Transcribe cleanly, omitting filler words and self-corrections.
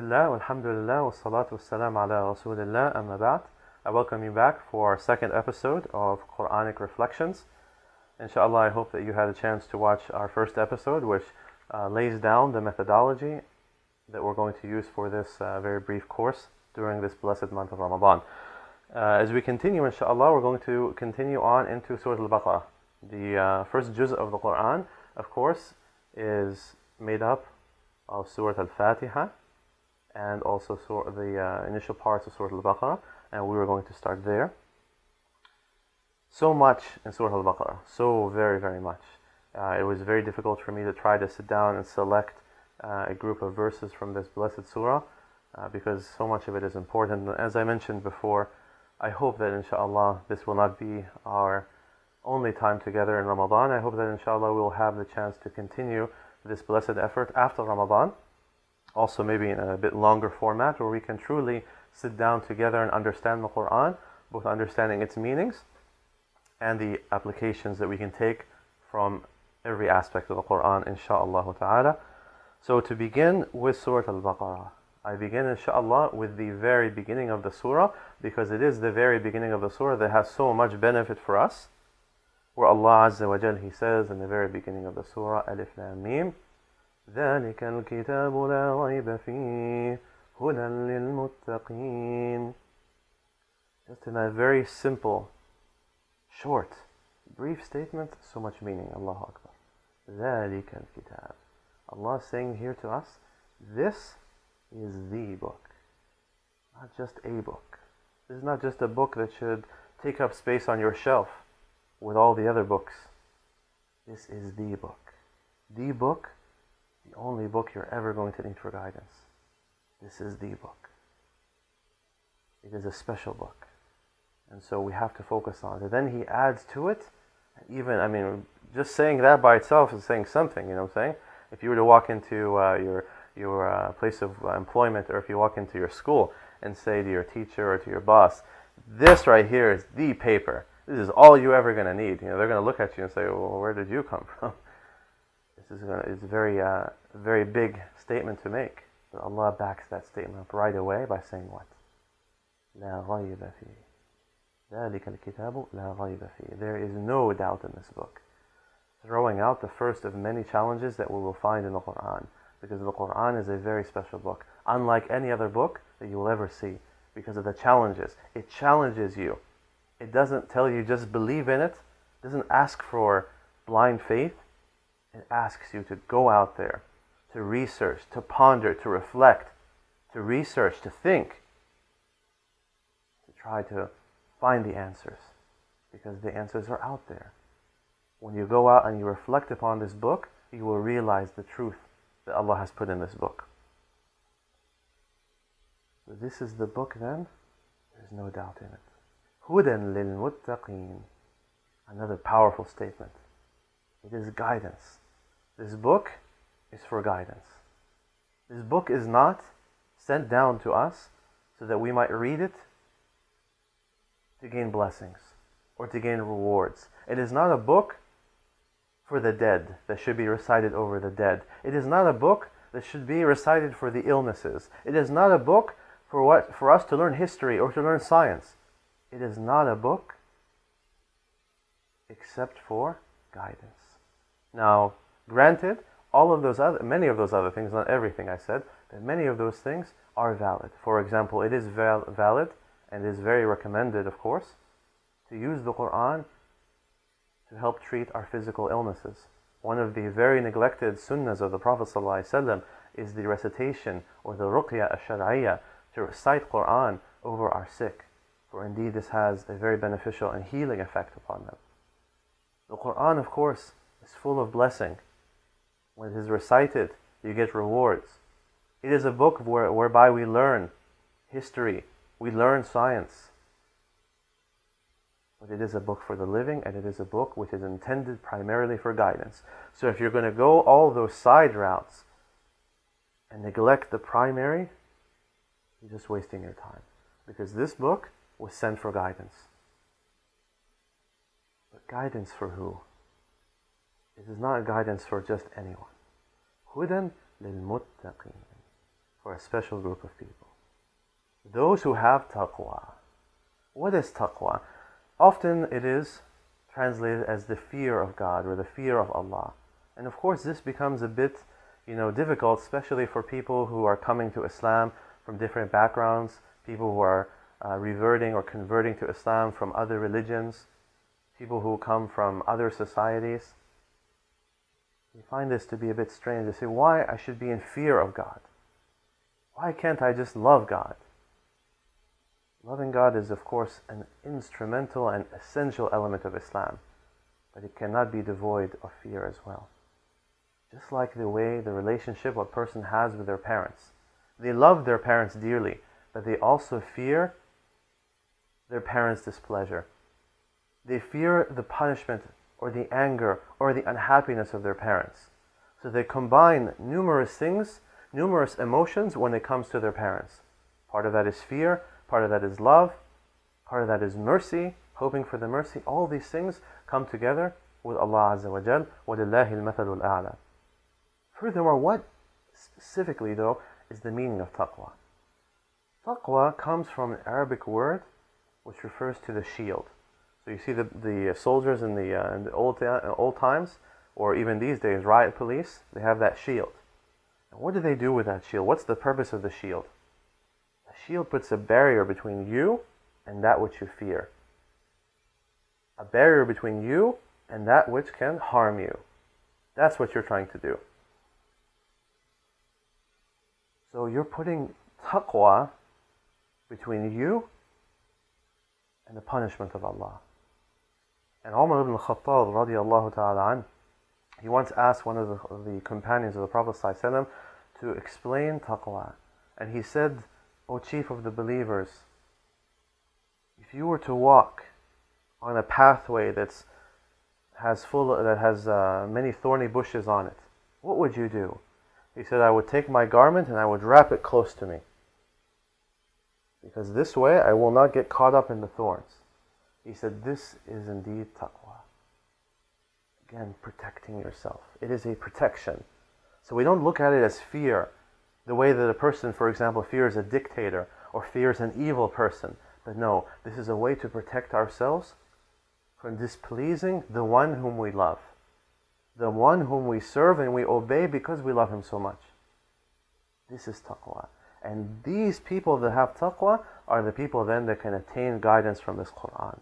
Bismillah, walhamdulillah, wa salatu wa salam ala rasulillah, amma ba'd. I welcome you back for our second episode of Quranic Reflections. Inshallah, I hope that you had a chance to watch our first episode, which lays down the methodology that we're going to use for this very brief course during this blessed month of Ramadan. As we continue, inshallah, we're going to continue on into Surah Al-Baqarah. The first juz of the Quran, of course, is made up of Surah Al-Fatiha and also the initial parts of Surah Al-Baqarah, and we were going to start there. So much in Surah Al-Baqarah, so very, very much. It was very difficult for me to try to sit down and select a group of verses from this blessed surah because so much of it is important. As I mentioned before, I hope that inshallah this will not be our only time together in Ramadan. I hope that inshallah we'll have the chance to continue this blessed effort after Ramadan, also maybe in a bit longer format where we can truly sit down together and understand the Quran, both understanding its meanings and the applications that we can take from every aspect of the Quran, insha'Allah ta'ala. So to begin with Surah Al-Baqarah, I begin insha'Allah with the very beginning of the surah, because it is the very beginning of the surah that has so much benefit for us, where Allah Azza wa Jal, He says in the very beginning of the surah, Alif Lam Mim, ذَلِكَ الْكِتَابُ لَا رَيْبَ فِيهِ هُدًى لِلْمُتَّقِينَ. Just in that very simple, short, brief statement, so much meaning. Allahu Akbar. ذَلِكَ الْكِتَابُ. Allah is saying here to us, this is the book, not just a book. This is not just a book that should take up space on your shelf with all the other books. This is the book. The book, the only book you're ever going to need for guidance. This is the book. It is a special book. And so we have to focus on it. And then He adds to it, even, just saying that by itself is saying something, you know what I'm saying? If you were to walk into your place of employment, or if you walk into your school and say to your teacher or to your boss, this right here is the paper. This is all you're ever going to need. They're going to look at you and say, well, where did you come from? It's a very big statement to make. But Allah backs that statement up right away by saying what? لا ريب فيه. ذلك الكتاب لا ريب فيه. There is no doubt in this book. Throwing out the first of many challenges that we will find in the Quran. Because the Quran is a very special book. Unlike any other book that you will ever see. Because of the challenges. It challenges you. It doesn't tell you just believe in it. It doesn't ask for blind faith. It asks you to go out there, to research, to ponder, to reflect, to research, to think, to try to find the answers, because the answers are out there. When you go out and you reflect upon this book, you will realize the truth that Allah has put in this book. So this is the book then, there's no doubt in it. هُدًى لِلْمُتَّقِينَ. Another powerful statement. It is guidance. This book is for guidance. This book is not sent down to us so that we might read it to gain blessings or to gain rewards. It is not a book for the dead that should be recited over the dead. It is not a book that should be recited for the illnesses. It is not a book for us to learn history or to learn science. It is not a book except for guidance. Now, granted, many of those other things, not everything I said, but many of those things are valid. For example, it is valid and is very recommended, of course, to use the Quran to help treat our physical illnesses. One of the very neglected sunnahs of the Prophet ﷺ is the recitation or the ruqya ash-shar'iyya, to recite Quran over our sick. For indeed this has a very beneficial and healing effect upon them. The Quran, of course, is full of blessing. When it is recited, you get rewards. It is a book whereby we learn history, we learn science. But it is a book for the living, and it is a book which is intended primarily for guidance. So if you're going to go all those side routes and neglect the primary, you're just wasting your time. Because this book was sent for guidance. But guidance for who? It is not guidance for just anyone. هُدًى لِلْمُتَّقِينَ. for a special group of people. Those who have taqwa. What is taqwa? Often it is translated as the fear of God or the fear of Allah. And of course this becomes a bit difficult, especially for people who are coming to Islam from different backgrounds, people who are reverting or converting to Islam from other religions, people who come from other societies. You find this to be a bit strange. They say, why I should be in fear of God? Why can't I just love God? Loving God is, of course, an instrumental and essential element of Islam, but it cannot be devoid of fear as well. Just like the relationship a person has with their parents. They love their parents dearly, but they also fear their parents' displeasure. They fear the punishment or the anger or the unhappiness of their parents. So they combine numerous things, numerous emotions when it comes to their parents. Part of that is fear, part of that is love, part of that is mercy, hoping for the mercy. All these things come together with Allah Azza wa Jal. وَلِلَّهِ الْمَثَلُ الْأَعْلَى. Furthermore, what specifically though is the meaning of taqwa? Taqwa comes from an Arabic word which refers to the shield. So you see the soldiers in the old times, or even these days, riot police, they have that shield. And what do they do with that shield? What's the purpose of the shield? The shield puts a barrier between you and that which you fear. A barrier between you and that which can harm you. That's what you're trying to do. So you're putting taqwa between you and the punishment of Allah. And Umar ibn al-Khattab radiallahu ta'ala an, he once asked one of the companions of the Prophet ﷺ to explain taqwa. And he said, O chief of the believers, if you were to walk on a pathway that has many thorny bushes on it, what would you do? He said, I would take my garment and I would wrap it close to me, because this way I will not get caught up in the thorns. He said, this is indeed taqwa. Again, protecting yourself. It is a protection. So we don't look at it as fear, the way that a person, for example, fears a dictator or fears an evil person. But no, this is a way to protect ourselves from displeasing the one whom we love, the one whom we serve and we obey because we love him so much. This is taqwa. And these people that have taqwa are the people then that can attain guidance from this Quran.